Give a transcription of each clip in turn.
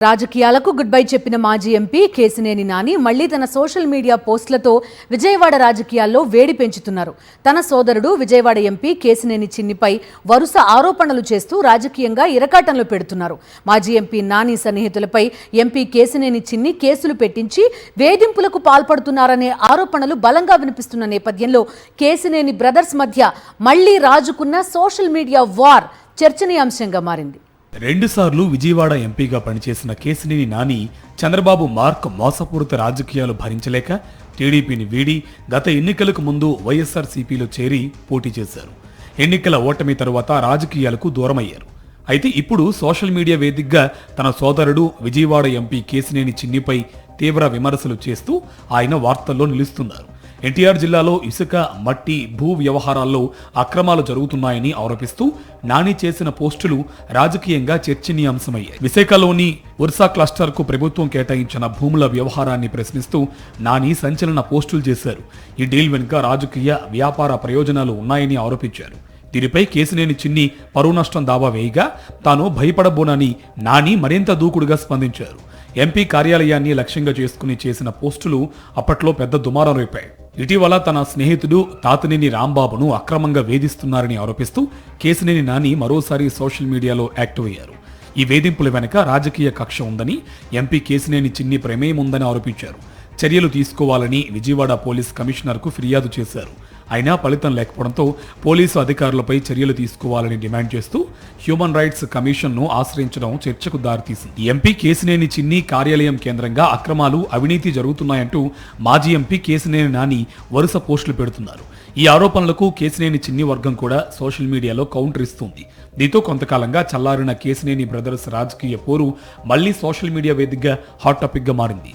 రాజకీయాలకు good bye చెప్పిన మాజీ ఎంపీ కేసినేని నాని మళ్లీ తన సోషల్ మీడియా పోస్టులతో విజయవాడ రాజకీయాల్లో వేడి పెంచుతున్నారు. తన సోదరుడు విజయవాడ ఎంపీ కేసినేని చిన్నిపై వరుస ఆరోపణలు చేస్తూ రాజకీయంగా ఇరకాటంలో పెడుతున్నారు. మాజీ ఎంపీ నాని సన్నిహితులపై ఎంపీ కేసినేని చిన్ని కేసులు పెట్టించి వేధింపులకు పాల్పడుతున్నారనే ఆరోపణలు బలంగా వినిపిస్తున్న నేపథ్యంలో కేసినేని బ్రదర్స్ మధ్య మళ్లీ రాజుకున్న సోషల్ మీడియా వార్ చర్చనీయాంశంగా మారింది. రెండుసార్లు విజయవాడ ఎంపీగా పనిచేసిన కేసినేని నాని చంద్రబాబు మార్క్ మోసపూరిత రాజకీయాలు భరించలేక టీడీపీని వీడి గత ఎన్నికలకు ముందు వైఎస్ఆర్సీపీలో చేరి పోటీ చేశారు. ఎన్నికల ఓటమి తరువాత రాజకీయాలకు దూరమయ్యారు. అయితే ఇప్పుడు సోషల్ మీడియా వేదికగా తన సోదరుడు విజయవాడ ఎంపీ కేసినేని చిన్నిపై తీవ్ర విమర్శలు చేస్తూ ఆయన వార్తల్లో నిలుస్తున్నారు. ఎన్టీఆర్ జిల్లాలో ఇసుక, మట్టి, భూ వ్యవహారాల్లో అక్రమాలు జరుగుతున్నాయని ఆరోపిస్తూ నాని చేసిన పోస్టులు రాజకీయంగా చర్చనీయాంశమయ్యాయి. విశాఖలోని ఉర్సా క్లస్టర్కు ప్రభుత్వం కేటాయించిన భూముల వ్యవహారాన్ని ప్రశ్నిస్తూ నాని సంచలన పోస్టులు చేశారు. ఈ డీల్ వెనుక రాజకీయ, వ్యాపార ప్రయోజనాలు ఉన్నాయని ఆరోపించారు. దీనిపై కేసినేని చిన్ని పరువు నష్టం దావా వేయగా తాను భయపడబోనని నాని మరింత దూకుడుగా స్పందించారు. ఎంపీ కార్యాలయాన్ని లక్ష్యంగా చేసుకుని చేసిన పోస్టులు అప్పట్లో పెద్ద దుమారం రేపాయి. ఇటీవల తన స్నేహితుడు తాతినేని రాంబాబును అక్రమంగా వేధిస్తున్నారని ఆరోపిస్తూ కేసినేని నాని మరోసారి సోషల్ మీడియాలో యాక్టివ్ అయ్యారు. ఈ వేధింపుల వెనుక రాజకీయ కక్ష ఉందని, ఎంపీ కేసినేని చిన్ని ప్రమేయం ఉందని ఆరోపించారు. చర్యలు తీసుకోవాలని విజయవాడ పోలీస్ కమిషనర్కు ఫిర్యాదు చేశారు. అయినా ఫలితం లేకపోవడంతో పోలీసు అధికారులపై చర్యలు తీసుకోవాలని డిమాండ్ చేస్తూ హ్యూమన్ రైట్స్ కమిషన్ను ఆశ్రయించడం చర్చకు దారితీసింది. ఎంపీ కేసినేని చిన్ని కార్యాలయం కేంద్రంగా అక్రమాలు, అవినీతి జరుగుతున్నాయంటూ మాజీ ఎంపీ కేసినేని నాని వరుస పోస్టులు పెడుతున్నారు. ఈ ఆరోపణలకు కేసినేని చిన్ని వర్గం కూడా సోషల్ మీడియాలో కౌంటర్ ఇస్తుంది. దీంతో కొంతకాలంగా చల్లారిన కేసినేని బ్రదర్స్ రాజకీయ పోరు మళ్లీ సోషల్ మీడియా వేదికగా హాట్ టాపిక్ గా మారింది.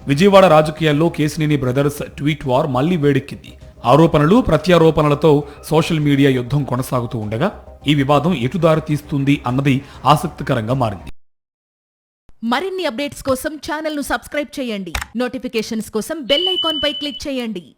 విజయవాడ రాజకీయాల్లో కేసినేని బ్రదర్స్ ట్వీట్ వార్ మళ్లీ వేడెక్కింది. ఆరోపణలు, ప్రత్యారోపణలతో సోషల్ మీడియా యుద్ధం కొనసాగుతూ ఉండగా ఈ వివాదం ఎటు దారి తీస్తుంది అన్నది ఆసక్తికరంగా మారింది. మరిన్ని అప్డేట్స్ కోసం ఛానల్ ను సబ్స్క్రైబ్ చేయండి. నోటిఫికేషన్స్ కోసం బెల్ ఐకాన్ పై క్లిక్ చేయండి.